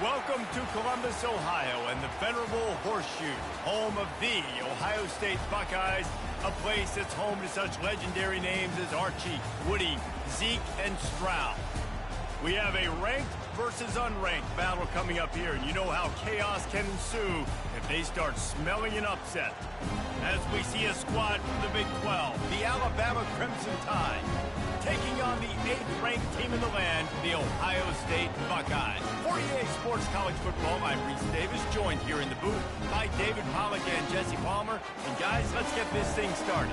Welcome to Columbus, Ohio, and the venerable Horseshoe, home of the Ohio State Buckeyes, a place that's home to such legendary names as Archie, Woody, Zeke, and Stroud. We have a ranked versus unranked battle coming up here, and you know how chaos can ensue if they start smelling an upset. As we see a squad from the Big 12, the Alabama Crimson Tide, taking on the 8th-ranked team in the land, the Ohio State Buckeyes. For EA Sports College Football, I'm Reese Davis, joined here in the booth by David Pollack and Jesse Palmer. And guys, let's get this thing started.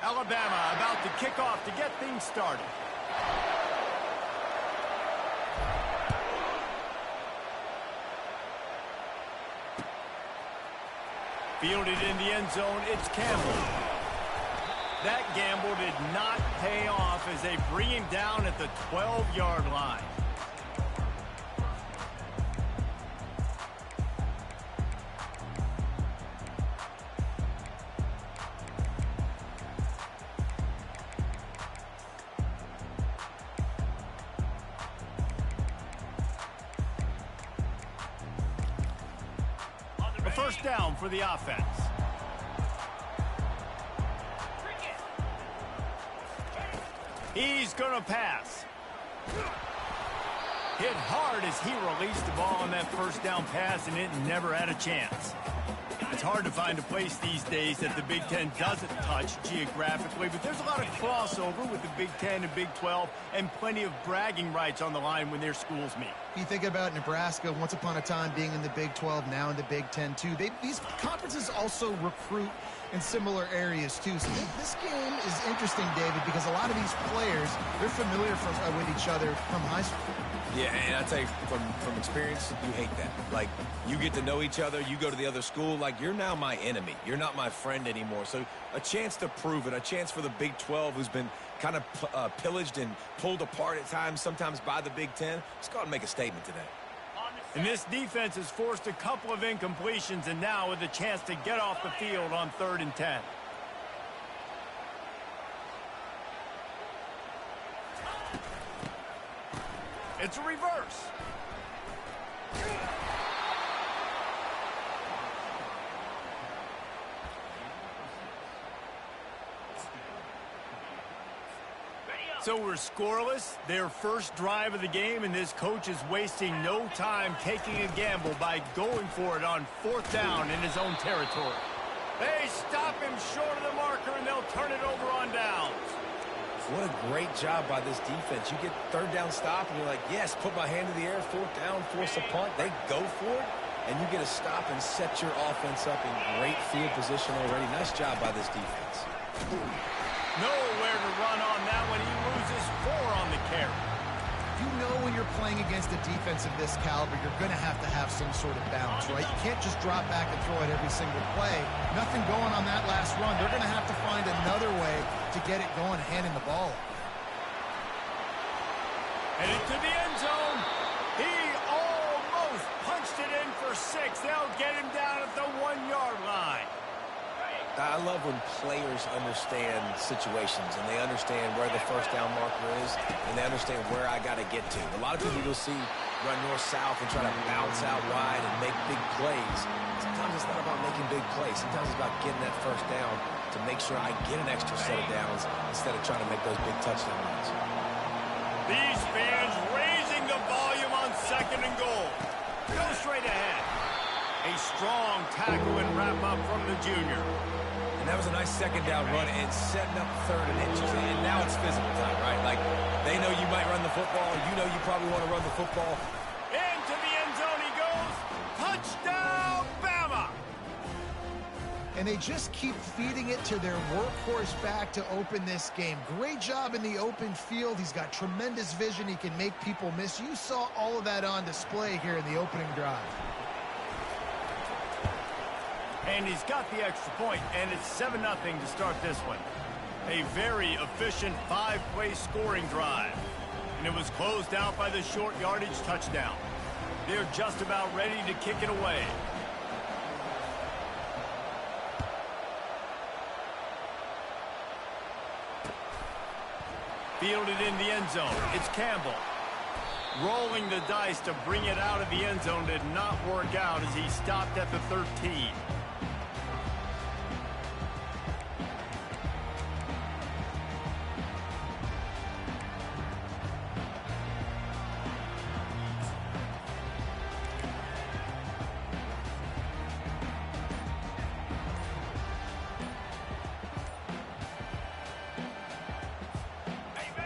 Alabama about to kick off to get things started. Fielded in the end zone, it's Campbell. That gamble did not pay off as they bring him down at the 12-yard line. First down for the offense. He's going to pass. Hit hard as he released the ball on that first down pass, and it never had a chance. It's hard to find a place these days that the Big Ten doesn't touch geographically, but there's a lot of crossover with the Big Ten and Big 12 and plenty of bragging rights on the line when their schools meet. You think about Nebraska, once upon a time being in the Big 12, now in the Big 10 too. These conferences also recruit in similar areas too. So this game is interesting, David, because a lot of these players, they're familiar with each other from high school. Yeah, and I tell you, from experience, you hate that. Like, you get to know each other, you go to the other school, like, you're now my enemy. You're not my friend anymore. So a chance to prove it, a chance for the Big 12, who's been kind of pillaged and pulled apart at times, sometimes by the Big 10. Let's go out and make a statement today. And this defense has forced a couple of incompletions, and now with a chance to get off the field on 3rd and 10. It's a reverse. So we're scoreless, their first drive of the game, and this coach is wasting no time taking a gamble by going for it on 4th down in his own territory. They stop him short of the marker, and they'll turn it over on downs. What a great job by this defense. You get 3rd down stop, and you're like, yes, put my hand in the air, 4th down, force a punt. They go for it, and you get a stop and set your offense up in great field position already. Nice job by this defense. Nowhere to run on that one. He loses 4 on the carry. You know when you're playing against a defense of this caliber, you're going to have some sort of balance, right? You can't just drop back and throw it every single play. Nothing going on that last run. They're going to have to find another way to get it going, handing the ball. And into the end zone. He almost punched it in for 6. They'll get him down at the 1-yard line. I love when players understand situations and they understand where the 1st down marker is and they understand where I got to get to. A lot of people you'll see run north-south and try to bounce out wide and make big plays. Sometimes it's not about making big plays. Sometimes it's about getting that 1st down to make sure I get an extra set of downs instead of trying to make those big touchdown runs. These fans raising the volume on 2nd and goal. Go straight ahead. A strong tackle and wrap-up from the junior. And that was a nice 2nd down run and setting up 3rd and inches. And now it's physical time, right? Like, they know you might run the football. You know you probably want to run the football. Into the end zone he goes. Touchdown, Bama! And they just keep feeding it to their workhorse back to open this game. Great job in the open field. He's got tremendous vision. He can make people miss. You saw all of that on display here in the opening drive. And he's got the extra point, and it's 7-0 to start this one. A very efficient 5-play scoring drive. and it was closed out by the short yardage touchdown. They're just about ready to kick it away. Fielded in the end zone. It's Campbell. Rolling the dice to bring it out of the end zone did not work out as he stopped at the 13.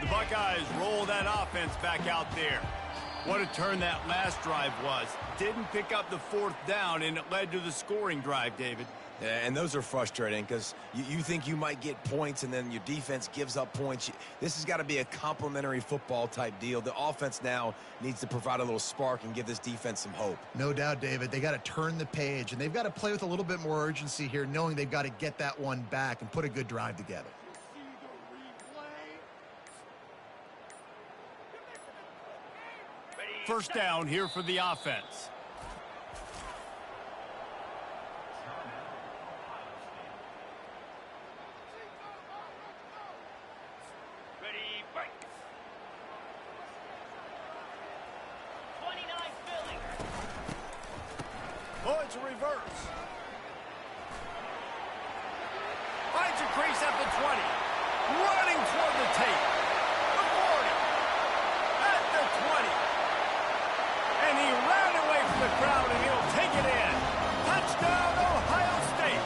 The Buckeyes roll that offense back out there. What a turn that last drive was. Didn't pick up the fourth down, and it led to the scoring drive, David. Yeah, and those are frustrating because you think you might get points and then your defense gives up points. This has got to be a complementary football type deal. The offense now needs to provide a little spark and give this defense some hope. No doubt, David. They got to turn the page, and they've got to play with a little bit more urgency here, knowing they've got to get that one back and put a good drive together. First down here for the offense. Ready, break. 29 Philly. Oh, it's a reverse. Finds a crease at the 20. Running toward the tape. The 40. At the 20. And he ran away from the crowd, and he'll take it in. Touchdown, Ohio State.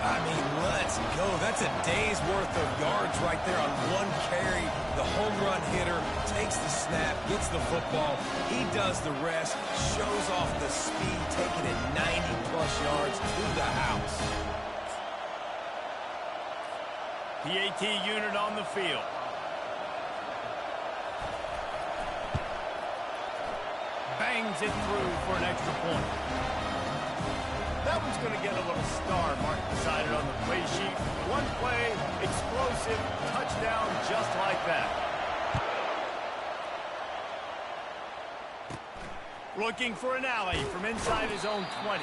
I mean, let's go. That's a day's worth of yards right there on one carry. The home run hitter takes the snap, gets the football. He does the rest, shows off the speed, taking it 90-plus yards to the house. PAT unit on the field. Bangs it through for an extra point. That one's going to get a little star mark decided on the play sheet. One play, explosive, touchdown just like that. Looking for an alley from inside his own 20.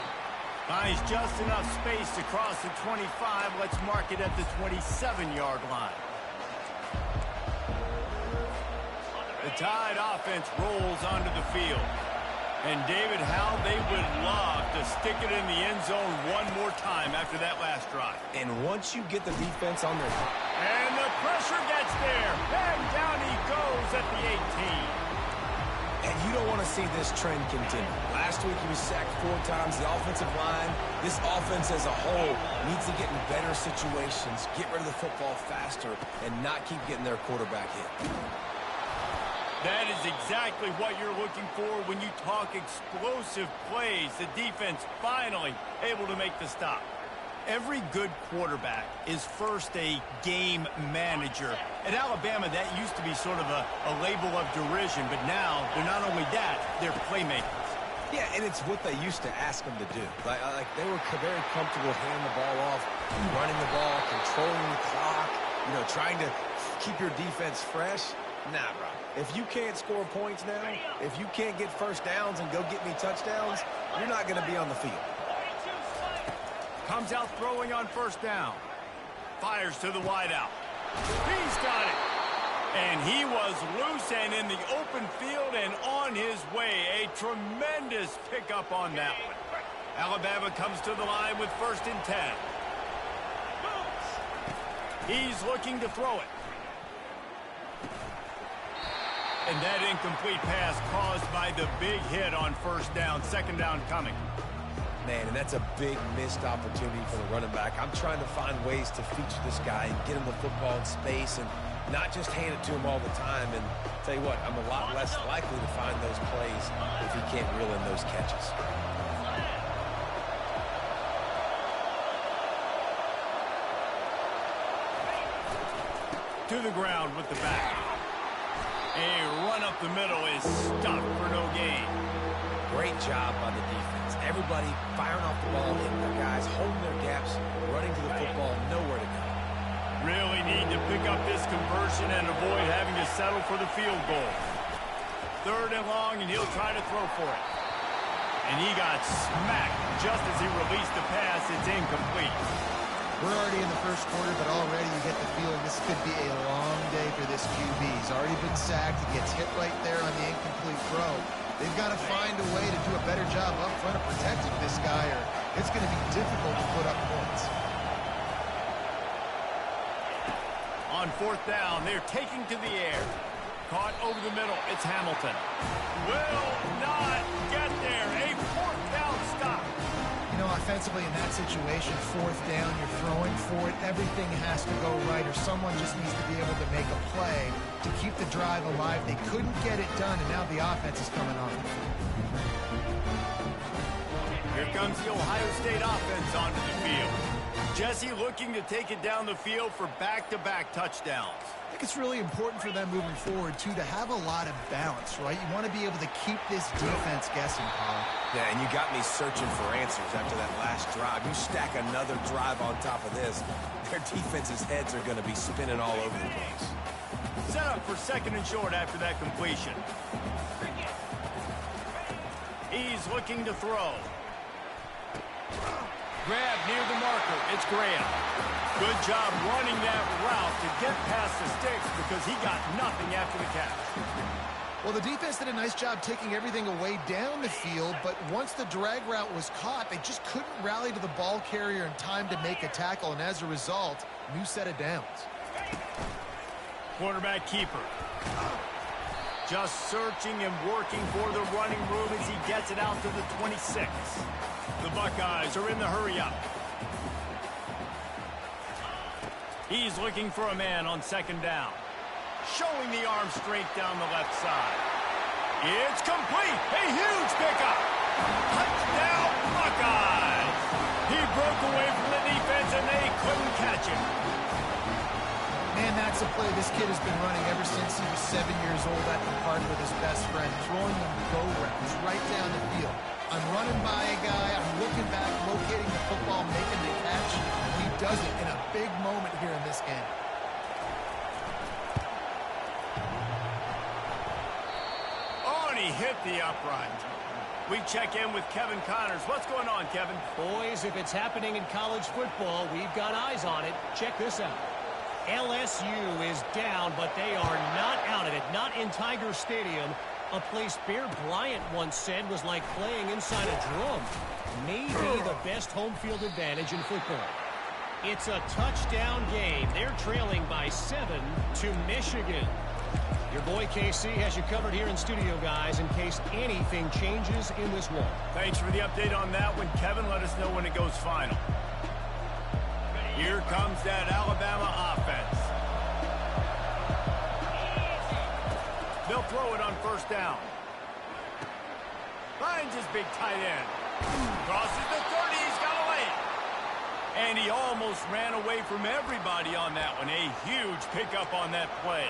Finds just enough space to cross the 25. Let's mark it at the 27-yard line. The Tide offense rolls onto the field. And David, how they would love to stick it in the end zone one more time after that last drive. And once you get the defense on their... And the pressure gets there. And down he goes at the 18. And you don't want to see this trend continue. Last week he was sacked 4 times. The offensive line, this offense as a whole, needs to get in better situations, get rid of the football faster, and not keep getting their quarterback hit. That is exactly what you're looking for when you talk explosive plays. The defense finally able to make the stop. Every good quarterback is first a game manager. At Alabama, that used to be sort of a label of derision, but now they're not only that, they're playmakers. Yeah, and it's what they used to ask them to do. Like they were very comfortable handing the ball off, running the ball, controlling the clock, trying to keep your defense fresh. Nah, bro. If you can't score points now, if you can't get first downs and go get me touchdowns, you're not going to be on the field. Comes out throwing on first down. Fires to the wideout. He's got it. And he was loose and in the open field and on his way. A tremendous pickup on that one. Alabama comes to the line with 1st and 10. He's looking to throw it. And that incomplete pass caused by the big hit on first down. 2nd down coming. Man, and that's a big missed opportunity for the running back. I'm trying to find ways to feature this guy and get him the football in space and not just hand it to him all the time. And tell you what, I'm a lot less likely to find those plays if he can't reel in those catches. To the ground with the back. A run up the middle is stopped for no gain. Great job by the defense. Everybody firing off the ball, hitting their guys, holding their gaps, running to the football, nowhere to go. Really need to pick up this conversion and avoid having to settle for the field goal. 3rd and long, and he'll try to throw for it. And he got smacked just as he released the pass. It's incomplete. We're already in the first quarter, but already you get the feeling this could be a long day for this QB. He's already been sacked. He gets hit right there on the incomplete throw. They've got to find a way to do a better job up front of protecting this guy, or it's going to be difficult to put up points. On 4th down, they're taking to the air. Caught over the middle. It's Hamilton. Will not get there. A 4th down stop. You know, offensively in that situation, 4th down, you're throwing for it. Everything has to go right, or someone just needs to be able to make a play to keep the drive alive. They couldn't get it done, and now the offense is coming on. Here comes the Ohio State offense onto the field. Jesse looking to take it down the field for back-to-back touchdowns. I think it's really important for them moving forward, too, to have a lot of balance, right? You want to be able to keep this defense guessing, Paul. Yeah, and you got me searching for answers after that last drive. You stack another drive on top of this, their defense's heads are going to be spinning all over the place. Set up for 2nd and short after that completion. He's looking to throw. Grab near the marker. It's Graham. Good job running that route to get past the sticks because he got nothing after the catch. Well, the defense did a nice job taking everything away down the field, but once the drag route was caught, they just couldn't rally to the ball carrier in time to make a tackle, and as a result, new set of downs. Quarterback keeper. Just searching and working for the running room as he gets it out to the 26. The Buckeyes are in the hurry-up. He's looking for a man on 2nd down. Showing the arm strength down the left side. It's complete. A huge pickup. Touchdown, Buckeyes. He broke away from the defense, and they couldn't catch him. Man, that's a play this kid has been running ever since he was 7 years old at the park with his best friend, throwing them go routes right down the field. I'm running by a guy, I'm looking back, locating the football, making the catch, and he does it in a big moment here in this game. Oh, and he hit the upright. We check in with Kevin Connors. What's going on, Kevin? Boys, if it's happening in college football, we've got eyes on it. Check this out. LSU is down, but they are not out of it. Not in Tiger Stadium, a place Bear Bryant once said was like playing inside a drum. Maybe the best home field advantage in football. It's a touchdown game. They're trailing by 7 to Michigan. Your boy KC has you covered here in studio, guys, in case anything changes in this one. Thanks for the update on that one, Kevin. Let us know when it goes final. Here comes that Alabama offense. They'll throw it on 1st down. Finds his big tight end. Crosses the 30. He's got to lay it. And he almost ran away from everybody on that one. A huge pickup on that play.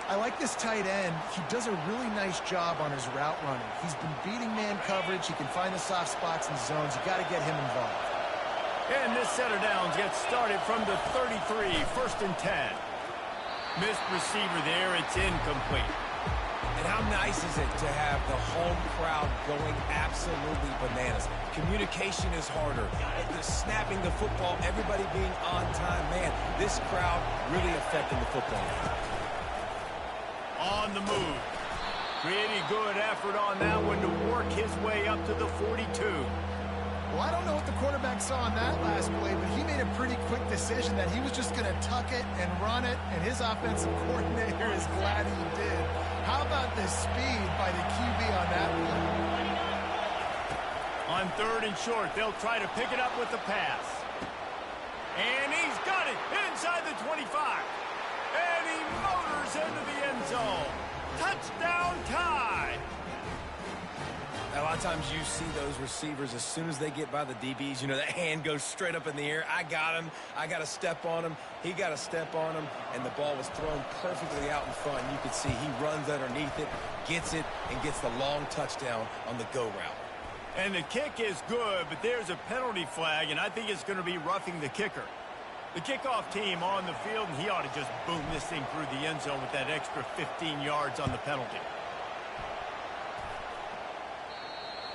I like this tight end. He does a really nice job on his route running. He's been beating man coverage. He can find the soft spots and zones. You got to get him involved. And this set of downs gets started from the 33, 1st and 10. Missed receiver there. It's incomplete. And how nice is it to have the home crowd going absolutely bananas? Communication is harder. The snapping the football, everybody being on time. Man, this crowd really affecting the football game. On the move. Pretty good effort on that one to work his way up to the 42. Well, I don't know what the quarterback saw on that last play, but he made a pretty quick decision that he was just going to tuck it and run it, and his offensive coordinator is glad he did. How about the speed by the QB on that play? On 3rd and short, they'll try to pick it up with the pass. And he's got it inside the 25. And he motors into the end zone. Touchdown tie. A lot of times you see those receivers, as soon as they get by the DBs, you know, that hand goes straight up in the air. I got him. I got to step on him. He got to step on him. And the ball was thrown perfectly out in front. You could see he runs underneath it, gets it, and gets the long touchdown on the go route. And the kick is good, but there's a penalty flag, and I think it's going to be roughing the kicker. The kickoff team on the field, and he ought to just boom this thing through the end zone with that extra 15 yards on the penalty.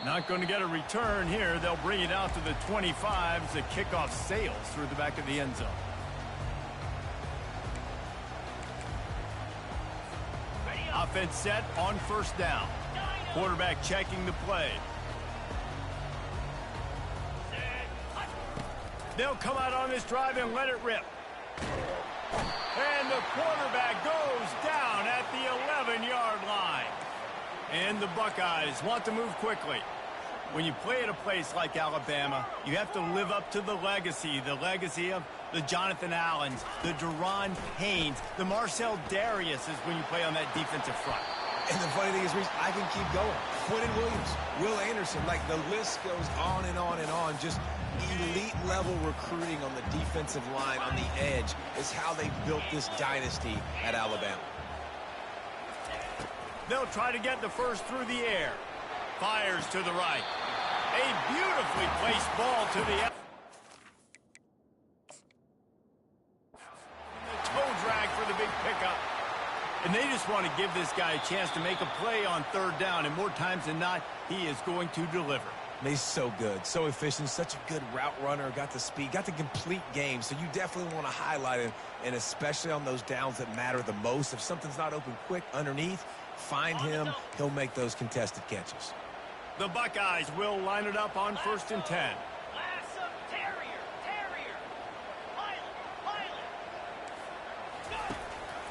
Not going to get a return here. They'll bring it out to the 25 as the kickoff sails through the back of the end zone. Offense set on first down. Quarterback checking the play. They'll come out on this drive and let it rip. And the quarterback goes down at the 11-yard line. And the Buckeyes want to move quickly. When you play at a place like Alabama, you have to live up to the legacy of the Jonathan Allens, the Deron Paynes, the Marcel Dariuses when you play on that defensive front. And the funny thing is, Reese, I can keep going. Quentin Williams, Will Anderson, like the list goes on and on and on. Just elite-level recruiting on the defensive line, on the edge, is how they built this dynasty at Alabama. They'll try to get the first through the air. Fires to the right. A beautifully placed ball to the toe drag for the big pickup. And they just want to give this guy a chance to make a play on third down, and more times than not, he is going to deliver. He's so good, so efficient, such a good route runner, got the speed, got the complete game, so you definitely want to highlight him, and especially on those downs that matter the most. If something's not open quick underneath, find him, he'll make those contested catches. The Buckeyes will line it up on 1st and 10.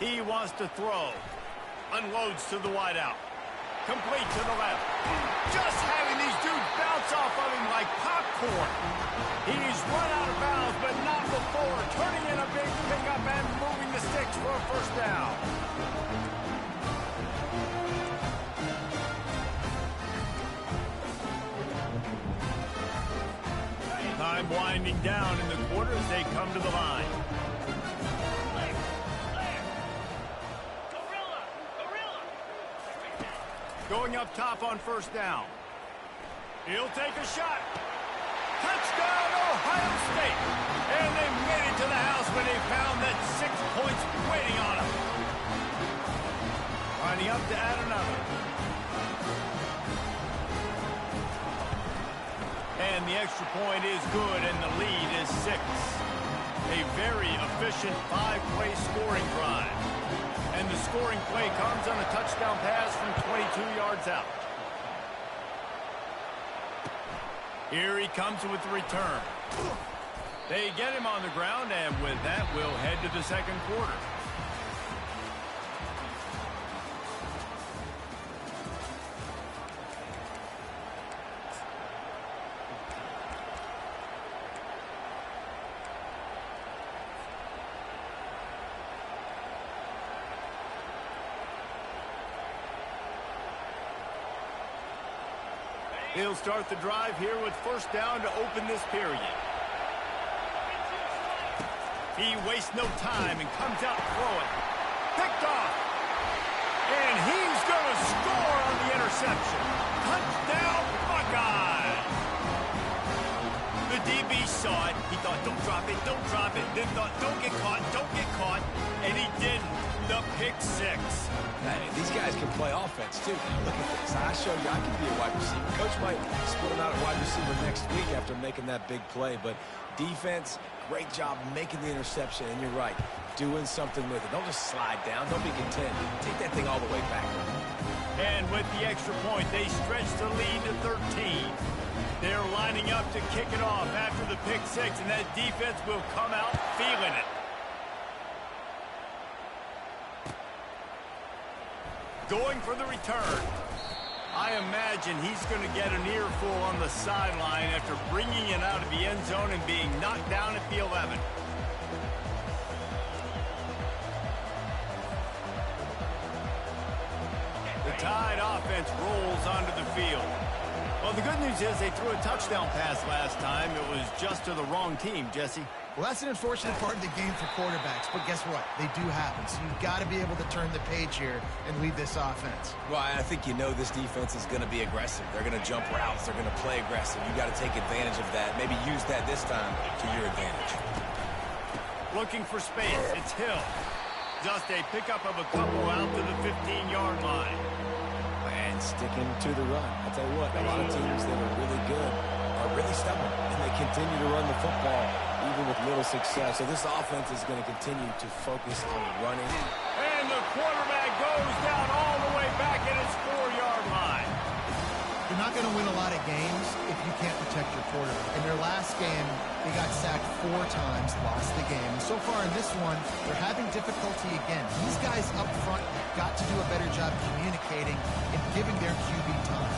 He wants to throw. Unloads to the wideout. Complete to the left. Just having these dudes bounce off of him like popcorn. He's run out of bounds, but not before. Turning in a big pickup and moving the sticks for a first down. Time winding down in the quarter as they come to the line. Going up top on first down. He'll take a shot. Touchdown, Ohio State. And they made it to the house when they found that 6 points waiting on them. Lining up to add another. And the extra point is good, and the lead is 6. A very efficient 5-play scoring drive. And the scoring play comes on a touchdown pass from 22 yards out. Here he comes with the return. They get him on the ground, and with that, we'll head to the second quarter. He'll start the drive here with first down to open this period. He wastes no time and comes out throwing. Picked off. And he's going to score on the interception. Touchdown, Buckeyes. The DB saw it. He thought, don't drop it, don't drop it. Then thought, don't get caught, don't get caught. And he didn't. The pick 6. Hey, these guys can play offense, too. Look at this. I showed you I can be a wide receiver. Coach might split him out at wide receiver next week after making that big play. But defense, great job making the interception. And you're right, doing something with it. Don't just slide down. Don't be content. Take that thing all the way back. And with the extra point, they stretch the lead to 13. They're lining up to kick it off after the pick 6, and that defense will come out feeling it. Going for the return. I imagine he's going to get an earful on the sideline after bringing it out of the end zone and being knocked down at the 11. The Tide offense rolls onto the field. Well, the good news is they threw a touchdown pass last time. It was just to the wrong team, Jesse. Well, that's an unfortunate part of the game for quarterbacks, but guess what? They do happen, so you've got to be able to turn the page here and lead this offense. Well, I think you know this defense is going to be aggressive. They're going to jump routes. They're going to play aggressive. You got to take advantage of that. Maybe use that this time to your advantage. Looking for space. It's Hill. Just a pickup of a couple out to the 15-yard line. And sticking to the run. I'll tell you what, a lot of teams that are really good are really stubborn, and they continue to run the football even with little success. So this offense is going to continue to focus on running. And the quarterback goes down all the way back at its 4-yard line. You're not going to win a lot of games if you can't protect your quarterback. In their last game, they got sacked 4 times, lost the game. And so far in this one, they're having difficulty again. These guys up front have got to do a better job communicating and giving their QB time.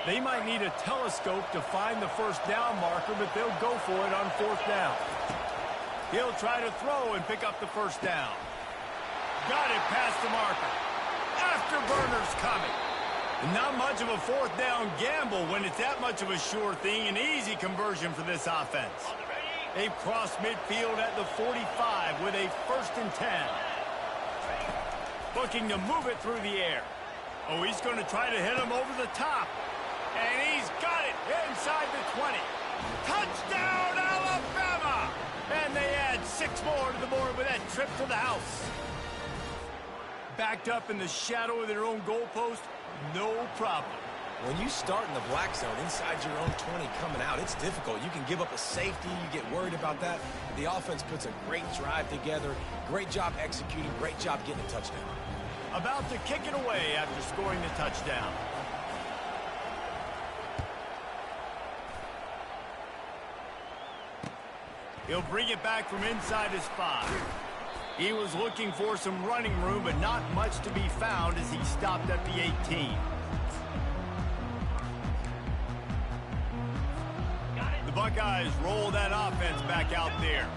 They might need a telescope to find the first down marker, but they'll go for it on 4th down. He'll try to throw and pick up the first down. Got it past the marker. Afterburners coming. Not much of a 4th down gamble when it's that much of a sure thing. An easy conversion for this offense. They've crossed midfield at the 45 with a 1st and 10. Looking to move it through the air. Oh, he's going to try to hit him over the top. And he's got it inside the 20. Touchdown, Alabama! And they add 6 more to the board with that trip to the house. Backed up in the shadow of their own goalpost, no problem. When you start in the black zone inside your own 20 coming out, it's difficult. You can give up a safety. You get worried about that. The offense puts a great drive together. Great job executing. Great job getting a touchdown. About to kick it away after scoring the touchdown. He'll bring it back from inside his 5. He was looking for some running room, but not much to be found as he stopped at the 18. The Buckeyes roll that offense back out there.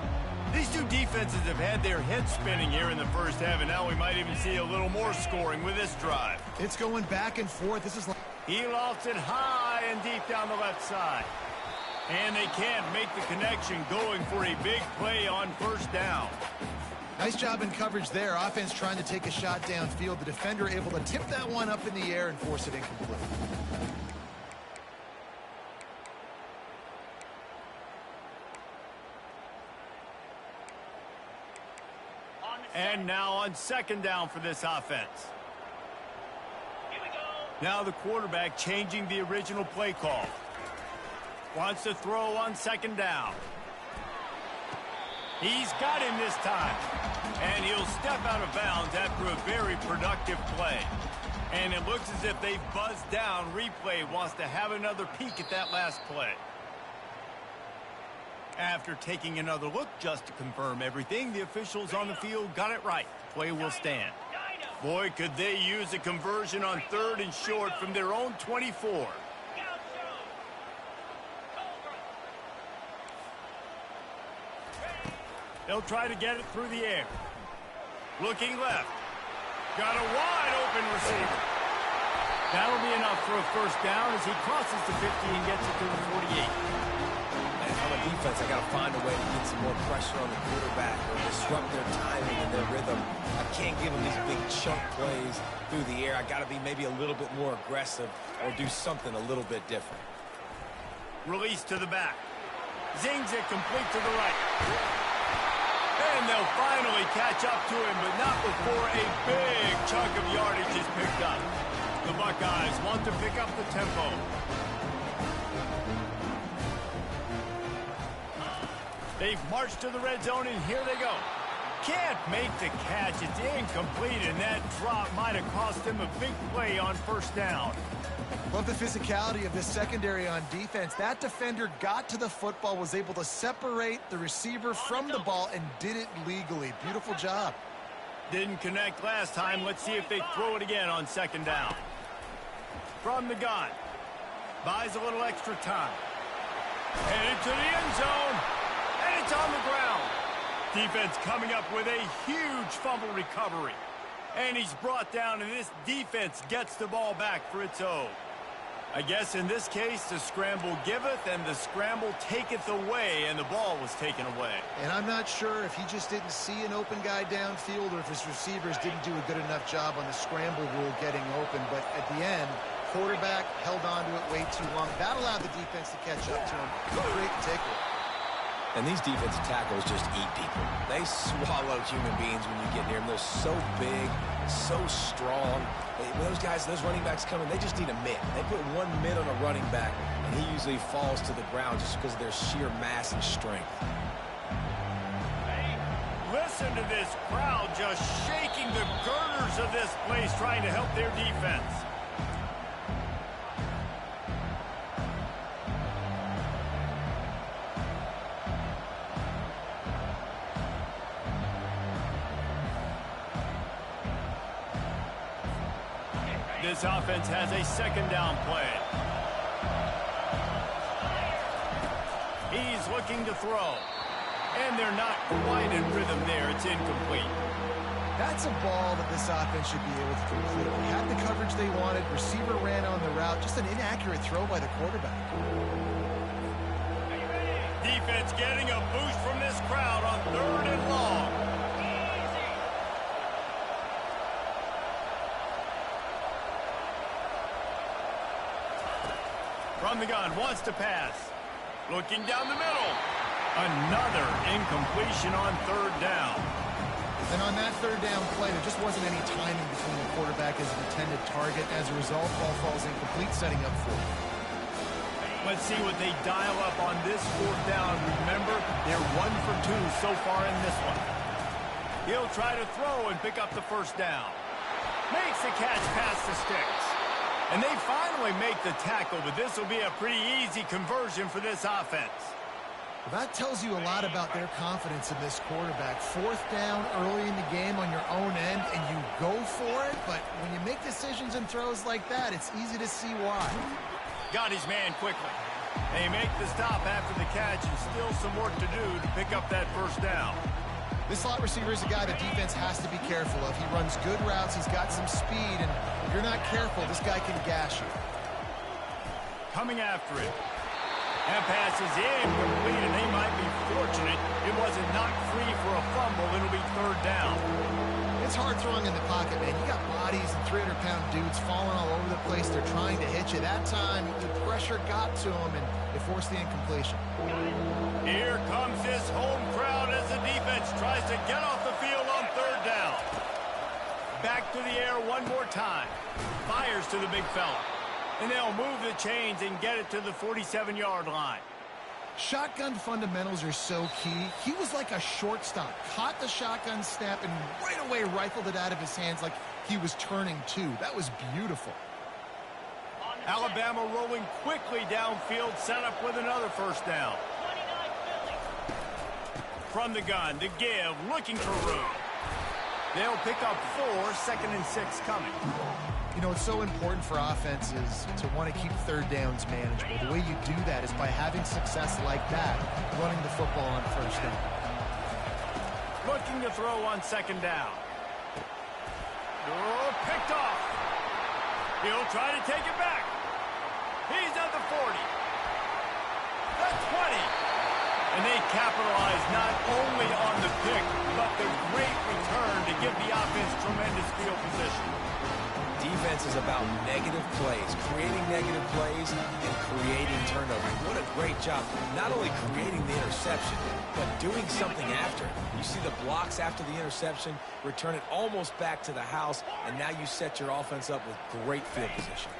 These two defenses have had their heads spinning here in the first half, and now we might even see a little more scoring with this drive. It's going back and forth. This is like... He lofts it high and deep down the left side. And they can't make the connection, going for a big play on 1st down. Nice job in coverage there. Offense trying to take a shot downfield. The defender able to tip that one up in the air and force it incomplete. And now on 2nd down for this offense. Here we go. Now the quarterback changing the original play call. Wants to throw on 2nd down. He's got him this time. And he'll step out of bounds after a very productive play. And it looks as if they've buzzed down. Replay wants to have another peek at that last play. After taking another look just to confirm everything, the officials on the field got it right. Play will stand. Boy, could they use a conversion on 3rd and short from their own 24. They'll try to get it through the air. Looking left. Got a wide open receiver. That'll be enough for a 1st down as he crosses the 50 and gets it to the 48. And on the defense, I got to find a way to get some more pressure on the quarterback or disrupt their timing and their rhythm. I can't give them these big chunk plays through the air. I got to be maybe a little bit more aggressive or do something a little bit different. Release to the back. Zings it complete to the right. And they'll finally catch up to him, but not before a big chunk of yardage is picked up. The Buckeyes want to pick up the tempo. They've marched to the red zone, and here they go. Can't make the catch. It's incomplete, and that drop might have cost him a big play on 1st down. Love the physicality of this secondary on defense. That defender got to the football, was able to separate the receiver from the ball, and did it legally. Beautiful job. Didn't connect last time. Let's see if they throw it again on 2nd down. From the gun. Buys a little extra time. Headed to the end zone. And it's on the ground. Defense coming up with a huge fumble recovery. And he's brought down, and this defense gets the ball back for its own. I guess in this case, the scramble giveth and the scramble taketh away, and the ball was taken away. And I'm not sure if he just didn't see an open guy downfield or if his receivers didn't do a good enough job on the scramble rule getting open. But at the end, quarterback held on to it way too long. That allowed the defense to catch up to him. Great takeaway. And these defensive tackles just eat people. They swallow human beings when you get near them. They're so big, so strong. When those guys, those running backs come in, they just need a mitt. They put one mitt on a running back, and he usually falls to the ground just because of their sheer mass and strength. Listen to this crowd just shaking the girders of this place, trying to help their defense. This offense has a second down play. He's looking to throw. And they're not quite in rhythm there. It's incomplete. That's a ball that this offense should be able to complete. They had the coverage they wanted. Receiver ran on the route. Just an inaccurate throw by the quarterback. Defense getting a boost from this crowd on 3rd and long. From the gun, wants to pass. Looking down the middle. Another incompletion on 3rd down. And on that 3rd down play, there just wasn't any timing between the quarterback and his intended target. As a result, ball falls incomplete, setting up 4. Let's see what they dial up on this 4th down. Remember, they're 1 for 2 so far in this one. He'll try to throw and pick up the 1st down. Makes the catch past the sticks. And they finally make the tackle, but this will be a pretty easy conversion for this offense. Well, that tells you a lot about their confidence in this quarterback. 4th down early in the game on your own end, and you go for it, but when you make decisions and throws like that, it's easy to see why. Got his man quickly. They make the stop after the catch, and still some work to do to pick up that 1st down. This slot receiver is a guy the defense has to be careful of. He runs good routes, he's got some speed, and if you're not careful, this guy can gash you. Coming after it. That pass is incomplete, and they might be fortunate it wasn't knocked free for a fumble. It'll be 3rd down. It's hard throwing in the pocket, man. You got bodies and 300-pound dudes falling all over the place. They're trying to hit you. That time, the pressure got to them, and it forced the incompletion. Here comes this home crowd as the defense tries to get off the field on 3rd down. Back to the air one more time. Fires to the big fella. And they'll move the chains and get it to the 47-yard line. Shotgun fundamentals are so key. He was like a shortstop. Caught the shotgun snap and right away rifled it out of his hands like he was turning two. That was beautiful. Alabama rolling quickly downfield, set up with another 1st down. From the gun, the give, looking for room. They'll pick up 4, 2nd and 6 coming. You know, it's so important for offenses to want to keep 3rd downs manageable. The way you do that is by having success like that, running the football on 1st down. Looking to throw on 2nd down. Oh, picked off. He'll try to take it back. He's at the 40. The 20. And they capitalize not only on the pick, but the great return to give the offense tremendous field position. Defense is about negative plays, creating negative plays and creating turnovers. What a great job, not only creating the interception, but doing something after. You see the blocks after the interception, return it almost back to the house, and now you set your offense up with great field position.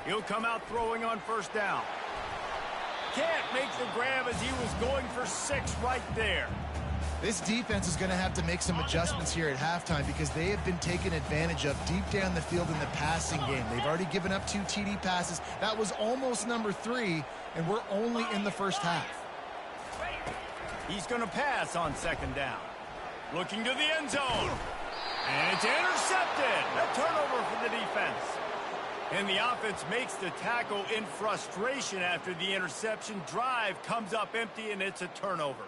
He'll come out throwing on 1st down. Can't make the grab as he was going for 6 right there. This defense is going to have to make some adjustments here at halftime because they have been taken advantage of deep down the field in the passing game. They've already given up 2 TD passes. That was almost number 3, and we're only in the 1st half. He's going to pass on 2nd down. Looking to the end zone. And it's intercepted. A turnover for the defense. And the offense makes the tackle in frustration after the interception. Drive comes up empty, and it's a turnover.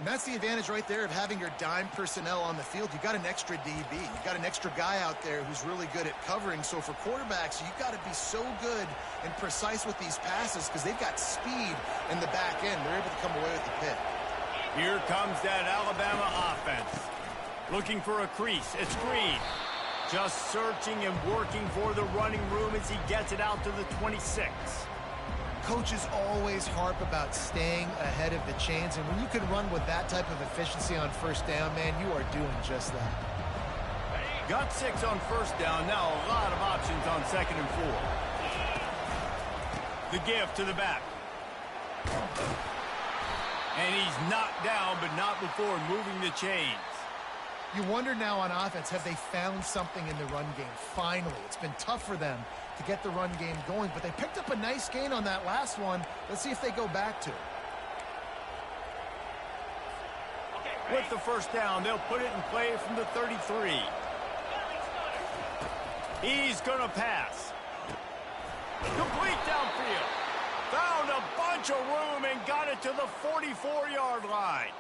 And that's the advantage right there of having your dime personnel on the field. You got an extra DB. You got an extra guy out there who's really good at covering. So for quarterbacks, you got to be so good and precise with these passes because they've got speed in the back end. They're able to come away with the pick. Here comes that Alabama offense. Looking for a crease. It's Green. Just searching and working for the running room as he gets it out to the 26. Coaches always harp about staying ahead of the chains, and when you can run with that type of efficiency on first down, man, you are doing just that. Got 6 on first down. Now a lot of options on 2nd and 4. The give to the back. And he's knocked down, but not before moving the chains. You wonder now on offense, have they found something in the run game? Finally, it's been tough for them to get the run game going, but they picked up a nice gain on that last one. Let's see if they go back to it. With the first down, they'll put it in play from the 33. He's going to pass. Complete downfield. Found a bunch of room and got it to the 44-yard line.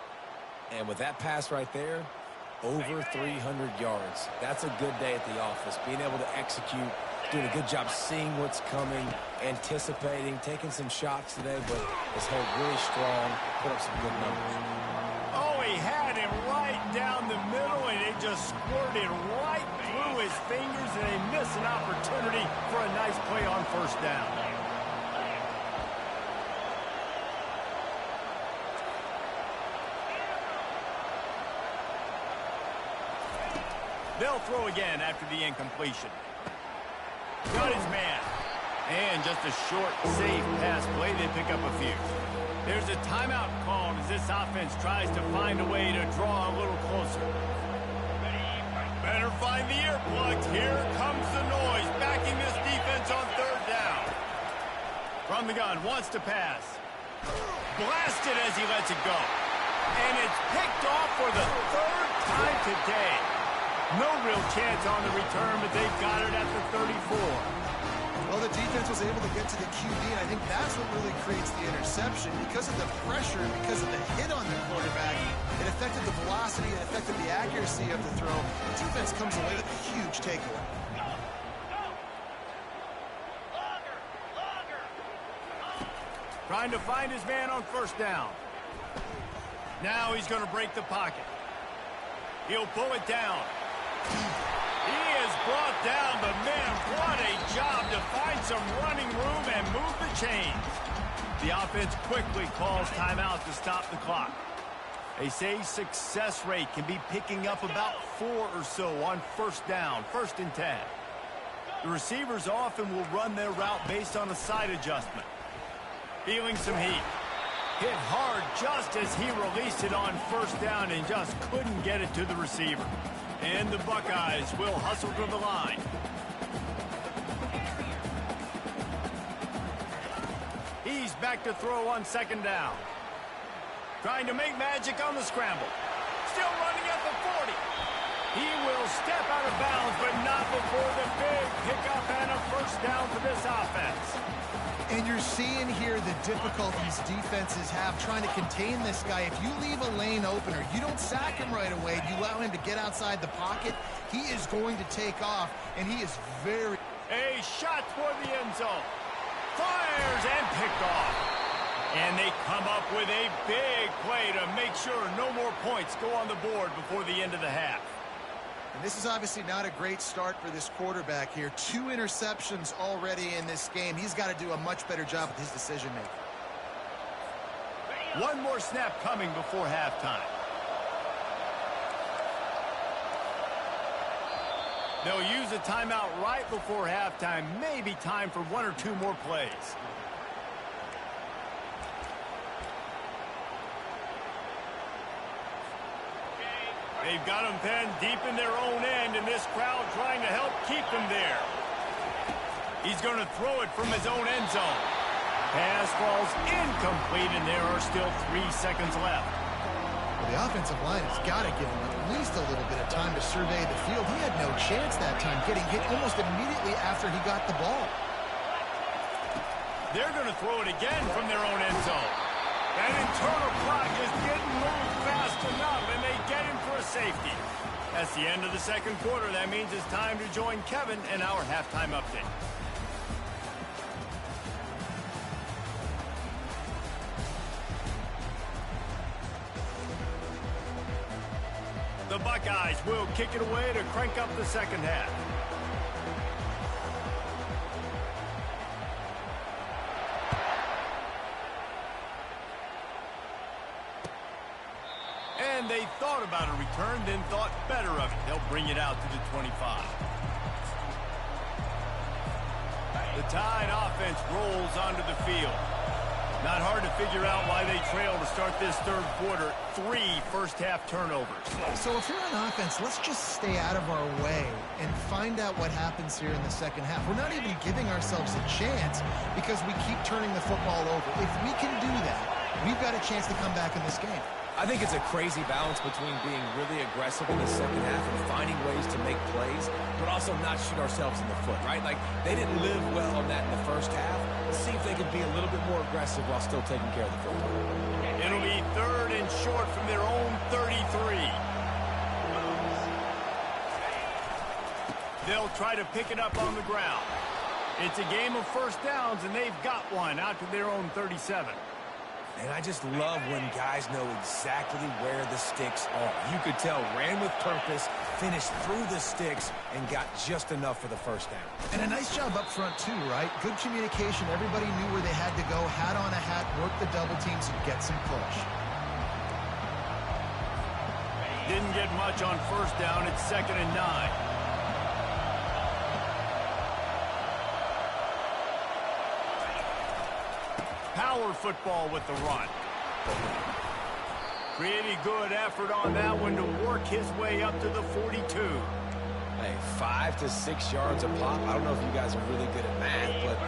And with that pass right there, over 300 yards. That's a good day at the office. Being able to execute, doing a good job seeing what's coming, anticipating, taking some shots today, but has held really strong, put up some good numbers. Oh, he had him right down the middle, and it just squirted right through his fingers, and they missed an opportunity for a nice play on first down. They'll throw again after the incompletion. Got his man. And just a short, safe pass play. They pick up a few. There's a timeout called as this offense tries to find a way to draw a little closer. Better find the earplugs. Here comes the noise, backing this defense on 3rd down. From the gun, wants to pass. Blasted as he lets it go. And it's picked off for the 3rd time today. No real chance on the return, but they've got it at the 34. Well, the defense was able to get to the QB, and I think that's what really creates the interception. Because of the pressure, because of the hit on the quarterback, it affected the velocity, it affected the accuracy of the throw. The defense comes away with a huge takeaway. Trying to find his man on first down. Now he's going to break the pocket. He'll pull it down. He is brought down, but man, what a job to find some running room and move the chains. The offense quickly calls timeout to stop the clock. They say success rate can be picking up about 4 or so on first down, 1st and 10. The receivers often will run their route based on a side adjustment. Feeling some heat. Hit hard just as he released it on first down and just couldn't get it to the receiver. And the Buckeyes will hustle to the line. He's back to throw on 2nd down. Trying to make magic on the scramble. Still running at the 40. He will step out of bounds, but not before the big pickup and a first down for this offense. And you're seeing here the difficulties defenses have trying to contain this guy. If you leave a lane open or you don't sack him right away, you allow him to get outside the pocket, he is going to take off, and he is very... A shot toward the end zone. Fires and picked off. And they come up with a big play to make sure no more points go on the board before the end of the half. And this is obviously not a great start for this quarterback here. 2 interceptions already in this game. He's got to do a much better job with his decision-making. One more snap coming before halftime. They'll use a timeout right before halftime. Maybe time for 1 or 2 more plays. They've got them pinned deep in their own end, and this crowd trying to help keep them there. He's going to throw it from his own end zone. Pass falls incomplete, and there are still 3 seconds left. Well, the offensive line has got to give him at least a little bit of time to survey the field. He had no chance that time, getting hit almost immediately after he got the ball. They're going to throw it again from their own end zone. That internal clock is getting moved fast enough, and they get him for a safety. That's the end of the second quarter. That means it's time to join Kevin in our halftime update. The Buckeyes will kick it away to crank up the second half. And they thought about a return, then thought better of it. They'll bring it out to the 25. The Tide offense rolls onto the field. Not hard to figure out why they trail to start this third quarter. 3 first-half turnovers. So if you're on offense, let's just stay out of our way and find out what happens here in the second half. We're not even giving ourselves a chance because we keep turning the football over. If we can do that, we've got a chance to come back in this game. I think it's a crazy balance between being really aggressive in the second half and finding ways to make plays, but also not shoot ourselves in the foot, right? Like, they didn't live well on that in the first half. Let's see if they can be a little bit more aggressive while still taking care of the football. It'll be 3rd and short from their own 33. They'll try to pick it up on the ground. It's a game of first downs, and they've got one out to their own 37. And I just love when guys know exactly where the sticks are. You could tell, ran with purpose, finished through the sticks, and got just enough for the first down. And a nice job up front, too, right? Good communication. Everybody knew where they had to go, hat on a hat, work the double teams, and get some push. Didn't get much on first down. It's 2nd and 9. Power football with the run. Pretty good effort on that one to work his way up to the 42. Hey, 5 to 6 yards a pop. I don't know if you guys are really good at math, but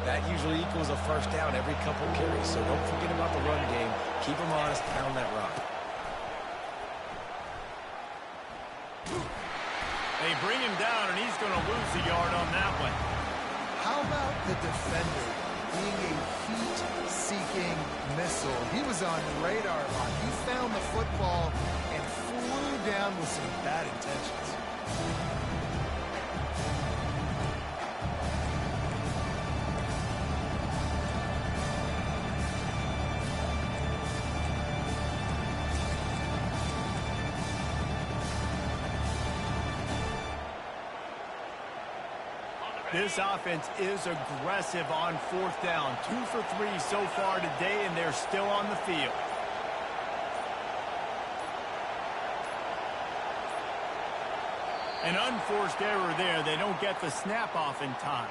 that usually equals a first down every couple carries. So don't forget about the run game. Keep them honest, pound that rock. They bring him down, and he's going to lose a yard on that one. How about the defender being a heat-seeking missile? He was on radar lock. He found the football and flew down with some bad intentions. This offense is aggressive on 4th down. 2 for 3 so far today, and they're still on the field. An unforced error there. They don't get the snap off in time.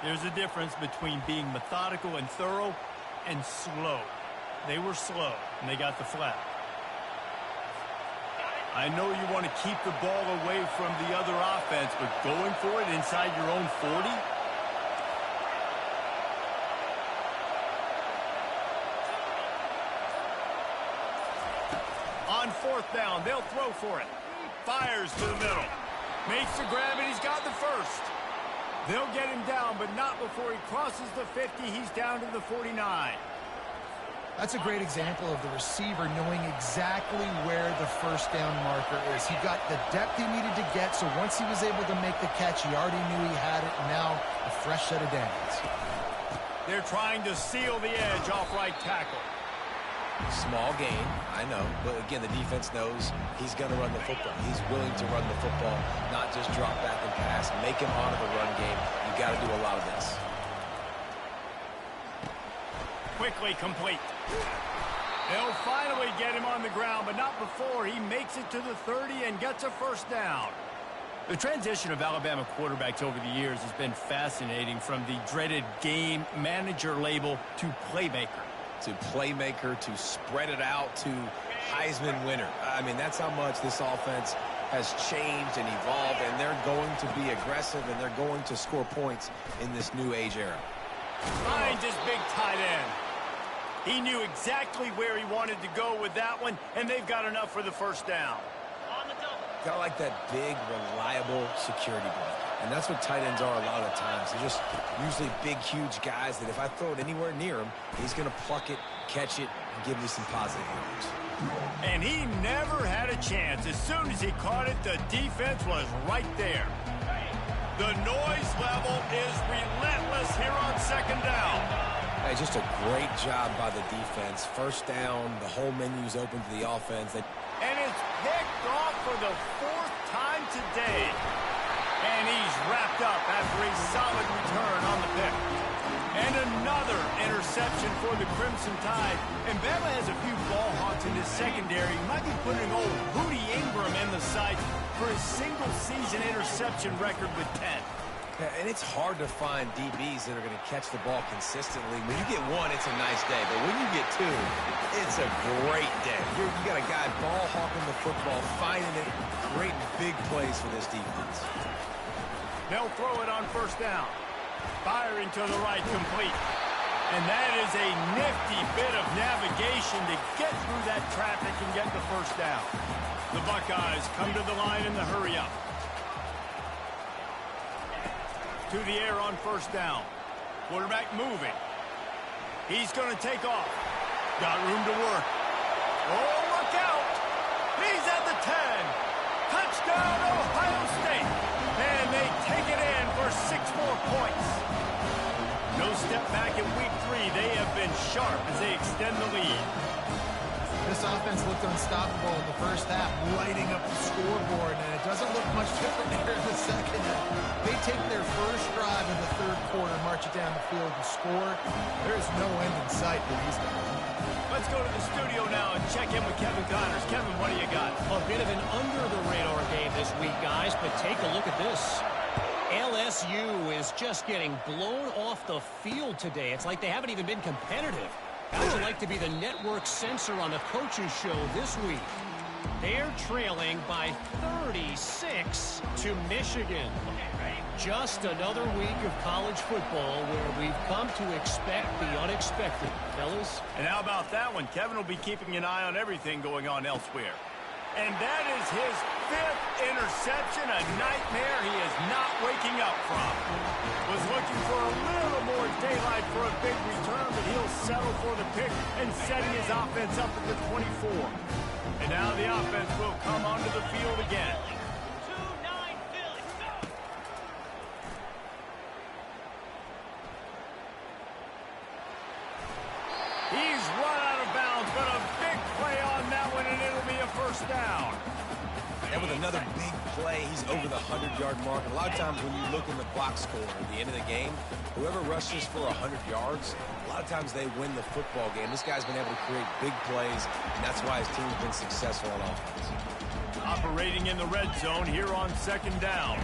There's a difference between being methodical and thorough and slow. They were slow, and they got the flag. I know you want to keep the ball away from the other offense, but going for it inside your own 40? On 4th down, they'll throw for it. Fires to the middle. Makes the grab, and he's got the first. They'll get him down, but not before he crosses the 50. He's down to the 49. That's a great example of the receiver knowing exactly where the first down marker is. He got the depth he needed to get, so once he was able to make the catch, he already knew he had it, and now a fresh set of downs. They're trying to seal the edge off right tackle. Small gain, I know, but again, the defense knows he's going to run the football. He's willing to run the football, not just drop back and pass. Make him honor the run game. You got to do a lot of this. Quickly complete. They'll finally get him on the ground, but not before he makes it to the 30 and gets a first down. The transition of Alabama quarterbacks over the years has been fascinating, from the dreaded game manager label to playmaker. To playmaker, to spread it out, to Heisman winner. I mean, that's how much this offense has changed and evolved, and they're going to be aggressive, and they're going to score points in this new age era. Finds his big tight end. He knew exactly where he wanted to go with that one, and they've got enough for the first down. On the double. Kind of like that big, reliable security blanket. And that's what tight ends are a lot of the times. They're just usually big, huge guys that if I throw it anywhere near him, he's going to pluck it, catch it, and give me some positive yards. And he never had a chance. As soon as he caught it, the defense was right there. The noise level is relentless here on second down. Hey, just a great job by the defense. First down, the whole menu's open to the offense. And it's picked off for the 4th time today. And he's wrapped up after a solid return on the pick. And another interception for the Crimson Tide. And Bama has a few ball hawks in his secondary. He might be putting old Hootie Ingram in the sights for his single-season interception record with 10. Yeah, and it's hard to find DBs that are going to catch the ball consistently. When you get one, it's a nice day. But when you get two, it's a great day. You got a guy ball hawking the football, finding it, creating big plays for this defense. They'll throw it on first down. Firing to the right, complete. And that is a nifty bit of navigation to get through that traffic and get the first down. The Buckeyes come to the line in the hurry-up. To the air on first down. Quarterback moving. He's going to take off. Got room to work. Oh, look out! He's at the 10. Touchdown, Ohio State. And they take it in for 6 more points. No step back in week 3. They have been sharp as they extend the lead. This offense looked unstoppable in the first half, lighting up the scoreboard, and it doesn't look much different here in the second half. They take their first drive in the third quarter, march it down the field and score. There's no end in sight for these guys. Let's go to the studio now and check in with Kevin Connors. Kevin, what do you got? A bit of an under-the-radar game this week, guys, but take a look at this. LSU is just getting blown off the field today. It's like they haven't even been competitive. How would you like to be the network censor on the coaches show this week? They're trailing by 36 to Michigan. Just another week of college football where we've come to expect the unexpected, fellas. And how about that one? Kevin will be keeping an eye on everything going on elsewhere. And that is his 5th interception, a nightmare he is not waking up from. Was looking for a little more daylight for a big return, but he'll settle for the pick and setting his offense up at the 24. And now the offense will come onto the field again. 2-9 Philly. He's run out of bounds, but a big play on that one, and it'll be a first down. And with another big play, he's over the 100-yard mark. And a lot of times when you look in the box score at the end of the game, whoever rushes for 100 yards, a lot of times they win the football game. This guy's been able to create big plays, and that's why his team's been successful on offense. Operating in the red zone here on second down.